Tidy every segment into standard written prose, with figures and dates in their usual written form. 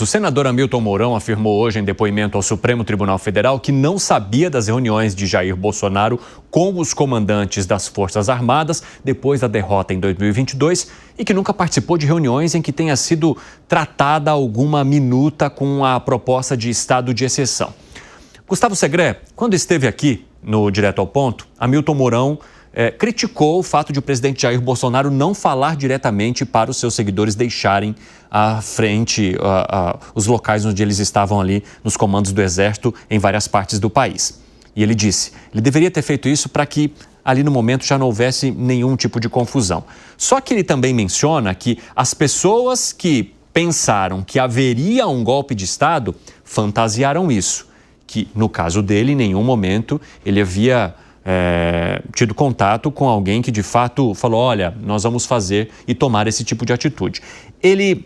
O senador Hamilton Mourão afirmou hoje em depoimento ao Supremo Tribunal Federal que não sabia das reuniões de Jair Bolsonaro com os comandantes das Forças Armadas depois da derrota em 2022 e que nunca participou de reuniões em que tenha sido tratada alguma minuta com a proposta de estado de exceção. Gustavo Segré, quando esteve aqui no Direto ao Ponto, Hamilton Mourão criticou o fato de o presidente Jair Bolsonaro não falar diretamente para os seus seguidores deixarem à frente os locais onde eles estavam ali nos comandos do Exército em várias partes do país. E ele disse, ele deveria ter feito isso para que ali no momento já não houvesse nenhum tipo de confusão. Só que ele também menciona que as pessoas que pensaram que haveria um golpe de Estado fantasiaram isso, que no caso dele em nenhum momento ele havia tido contato com alguém que de fato falou, olha, nós vamos fazer e tomar esse tipo de atitude. Ele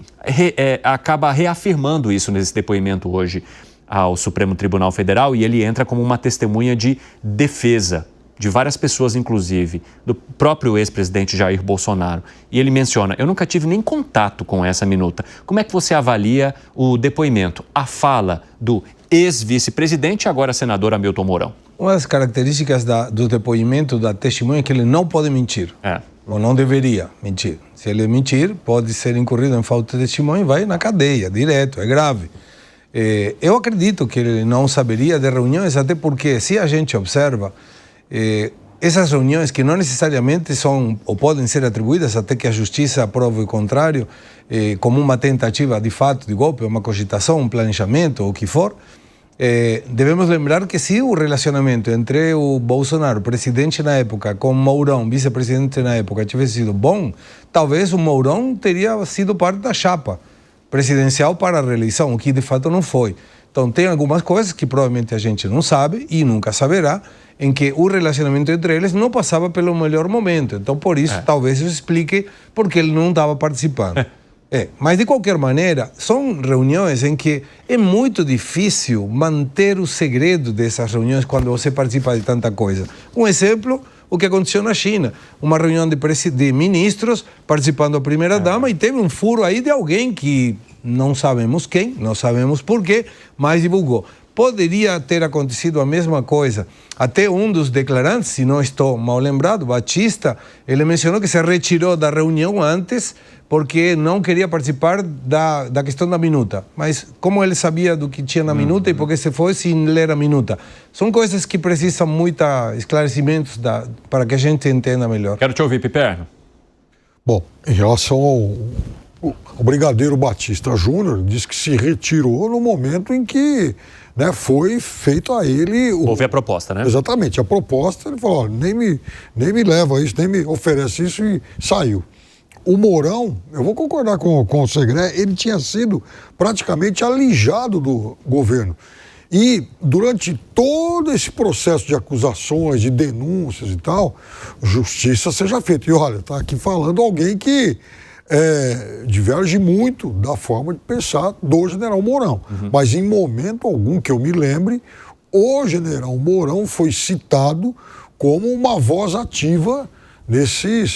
acaba reafirmando isso nesse depoimento hoje ao Supremo Tribunal Federal e ele entra como uma testemunha de defesa de várias pessoas, inclusive, do próprio ex-presidente Jair Bolsonaro. E ele menciona, eu nunca tive nem contato com essa minuta. Como é que você avalia o depoimento, a fala do ex-vice-presidente e agora senador Hamilton Mourão? Uma das características do depoimento da testemunha é que ele não pode mentir. Ou não deveria mentir. Se ele mentir, pode ser incorrido em falta de testemunho e vai na cadeia, direto, é grave. Eu acredito que ele não saberia de reuniões, até porque se a gente observa, essas reuniões que não necessariamente são ou podem ser atribuídas até que a justiça aprove o contrário, como uma tentativa de fato de golpe, uma cogitação, um planejamento, ou o que for, devemos lembrar que se o relacionamento entre o Bolsonaro, presidente na época, com o Mourão, vice-presidente na época, tivesse sido bom, talvez o Mourão teria sido parte da chapa presidencial para a reeleição, o que de fato não foi. Então tem algumas coisas que provavelmente a gente não sabe e nunca saberá, em que o relacionamento entre eles não passava pelo melhor momento. Então por isso talvez isso explique porque ele não estava participando. Mas de qualquer maneira, são reuniões em que é muito difícil manter o segredo dessas reuniões quando você participa de tanta coisa. Um exemplo, o que aconteceu na China. Uma reunião de ministros participando da primeira-dama e teve um furo aí de alguém que não sabemos quem, não sabemos porquê, mas divulgou. Poderia ter acontecido a mesma coisa. Até um dos declarantes, se não estou mal lembrado, Batista, ele mencionou que se retirou da reunião antes porque não queria participar da questão da minuta. Mas como ele sabia do que tinha na minuta e porque se foi sem ler a minuta? São coisas que precisam muito esclarecimentos para que a gente entenda melhor. Quero te ouvir, Piperno. Bom, em relação ao Brigadeiro Batista Júnior, diz que se retirou no momento em que foi feito a ele... Houve a proposta, né? Exatamente, a proposta, ele falou, nem me leva isso, nem me oferece isso e saiu. O Mourão, eu vou concordar com o Segré, ele tinha sido praticamente alijado do governo. E durante todo esse processo de acusações, de denúncias e tal, justiça seja feita. E olha, está aqui falando alguém que diverge muito da forma de pensar do general Mourão. Mas em momento algum que eu me lembre, o general Mourão foi citado como uma voz ativa nesse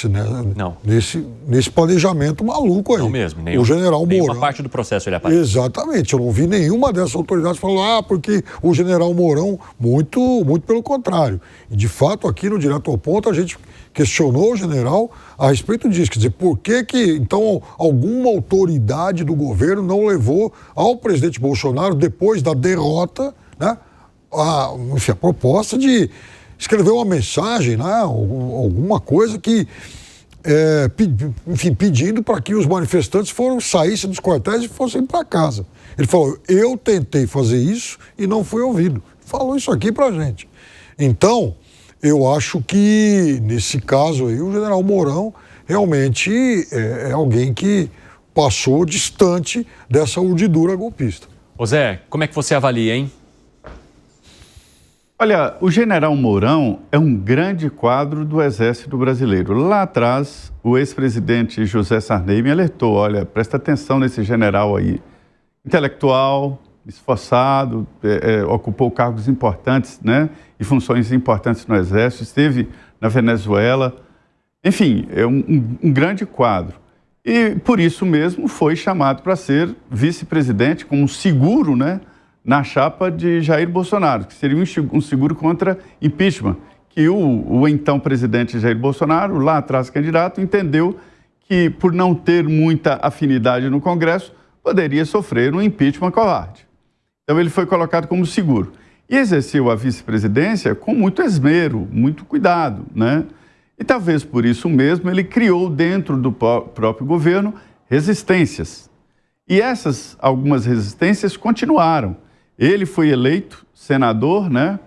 planejamento maluco aí. Não mesmo, o general Mourão. Nenhuma parte do processo ele aparece. Exatamente, eu não vi nenhuma dessas autoridades falando, porque o general Mourão, muito pelo contrário. E de fato, aqui no Direto ao Ponto, a gente questionou o general a respeito disso. Quer dizer, por que então, alguma autoridade do governo não levou ao presidente Bolsonaro, depois da derrota, a proposta de escrever uma mensagem, alguma coisa que, pedindo para que os manifestantes saíssem dos quartéis e fossem para casa. Ele falou, eu tentei fazer isso e não fui ouvido. Falou isso aqui para a gente. Então, eu acho que, nesse caso aí, o general Mourão realmente é alguém que passou distante dessa urdidura golpista. Ô Zé, como é que você avalia, hein? Olha, o general Mourão é um grande quadro do Exército Brasileiro. Lá atrás, o ex-presidente José Sarney me alertou, olha, presta atenção nesse general aí. Intelectual, esforçado, ocupou cargos importantes, e funções importantes no Exército, esteve na Venezuela. Enfim, é um grande quadro. E por isso mesmo foi chamado para ser vice-presidente como um seguro, né, na chapa de Jair Bolsonaro, que seria um seguro contra impeachment, que o então presidente Jair Bolsonaro, lá atrás candidato, entendeu que por não ter muita afinidade no Congresso, poderia sofrer um impeachment covarde. Então ele foi colocado como seguro. E exerceu a vice-presidência com muito esmero, muito cuidado, né? E talvez por isso mesmo ele criou dentro do próprio governo resistências. E essas algumas resistências continuaram. Ele foi eleito senador, né?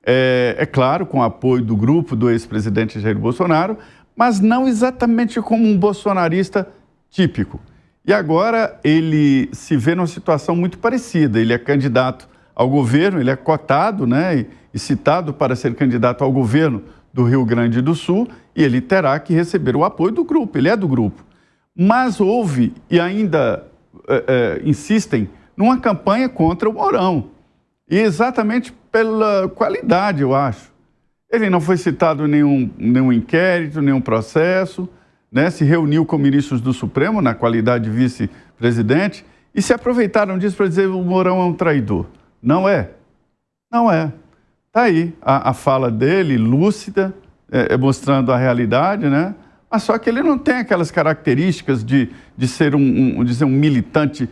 É claro, com o apoio do grupo do ex-presidente Jair Bolsonaro, mas não exatamente como um bolsonarista típico. E agora ele se vê numa situação muito parecida. Ele é candidato ao governo, ele é cotado, né, e citado para ser candidato ao governo do Rio Grande do Sul, e ele terá que receber o apoio do grupo, ele é do grupo. Mas houve, e ainda insistem, numa campanha contra o Mourão. E exatamente pela qualidade, eu acho. Ele não foi citado em nenhum inquérito, nenhum processo, né? Se reuniu com ministros do Supremo na qualidade de vice-presidente e se aproveitaram disso para dizer que o Mourão é um traidor. Não é. Não é. Está aí a fala dele, lúcida, mostrando a realidade, né? Mas só que ele não tem aquelas características de ser um militante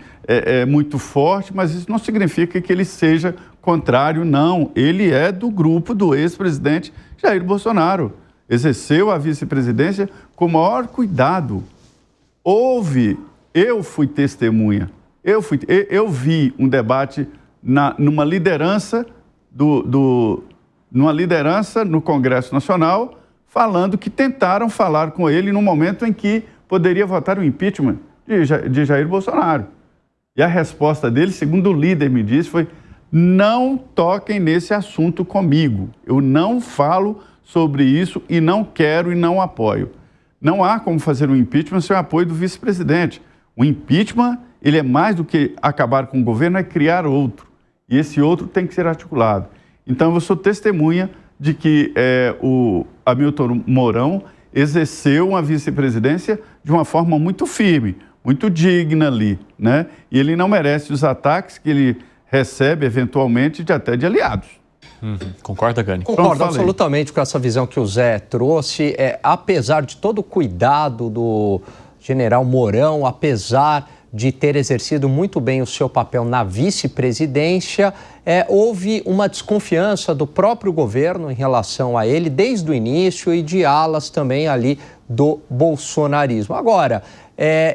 muito forte, mas isso não significa que ele seja contrário, não. Ele é do grupo do ex-presidente Jair Bolsonaro. Exerceu a vice-presidência com o maior cuidado. Eu fui testemunha, eu vi um debate numa liderança numa liderança no Congresso Nacional, falando que tentaram falar com ele no momento em que poderia votar o impeachment de Jair Bolsonaro. E a resposta dele, segundo o líder me disse, foi: não toquem nesse assunto comigo. Eu não falo sobre isso e não quero e não apoio. Não há como fazer um impeachment sem o apoio do vice-presidente. O impeachment, ele é mais do que acabar com o governo, é criar outro. E esse outro tem que ser articulado. Então, eu sou testemunha de que o Hamilton Mourão exerceu uma vice-presidência de uma forma muito firme, muito digna ali, né? E ele não merece os ataques que ele recebe, eventualmente, até de aliados. Concorda, Gani? Concordo absolutamente com essa visão que o Zé trouxe. Apesar de todo o cuidado do general Mourão, apesar de ter exercido muito bem o seu papel na vice-presidência, houve uma desconfiança do próprio governo em relação a ele desde o início e de alas também ali do bolsonarismo. Agora,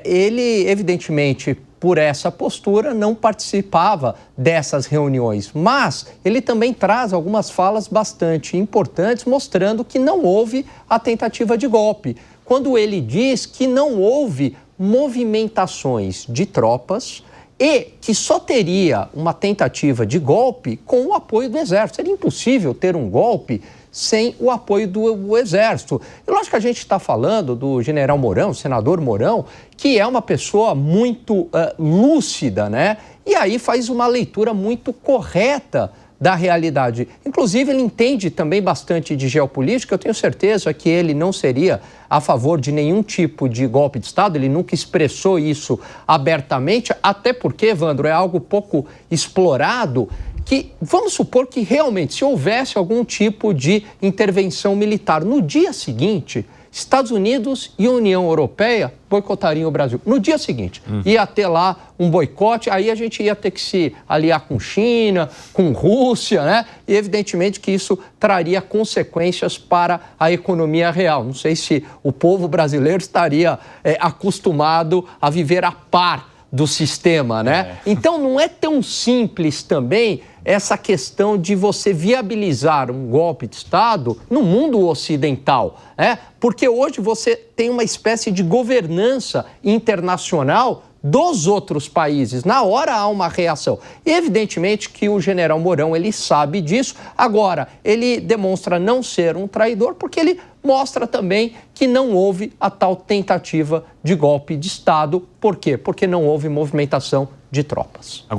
ele, evidentemente, por essa postura, não participava dessas reuniões, mas ele também traz algumas falas bastante importantes, mostrando que não houve a tentativa de golpe. Quando ele diz que não houve movimentações de tropas e que só teria uma tentativa de golpe com o apoio do Exército. Seria impossível ter um golpe sem o apoio do Exército. E lógico que a gente está falando do general Mourão, senador Mourão, que é uma pessoa muito lúcida, né? E aí faz uma leitura muito correta da realidade. Inclusive, ele entende também bastante de geopolítica. Eu tenho certeza que ele não seria a favor de nenhum tipo de golpe de Estado. Ele nunca expressou isso abertamente, até porque, Evandro, é algo pouco explorado, que vamos supor que realmente, se houvesse algum tipo de intervenção militar, no dia seguinte, Estados Unidos e União Europeia boicotariam o Brasil. No dia seguinte, ia ter lá um boicote, aí a gente ia ter que se aliar com China, com Rússia, né? E evidentemente que isso traria consequências para a economia real. Não sei se o povo brasileiro estaria acostumado a viver a par do sistema, né? Então não é tão simples também essa questão de você viabilizar um golpe de Estado no mundo ocidental, né? Porque hoje você tem uma espécie de governança internacional dos outros países. Na hora há uma reação. E evidentemente que o general Mourão, ele sabe disso. Agora, ele demonstra não ser um traidor porque ele mostra também que não houve a tal tentativa de golpe de Estado. Por quê? Porque não houve movimentação de tropas.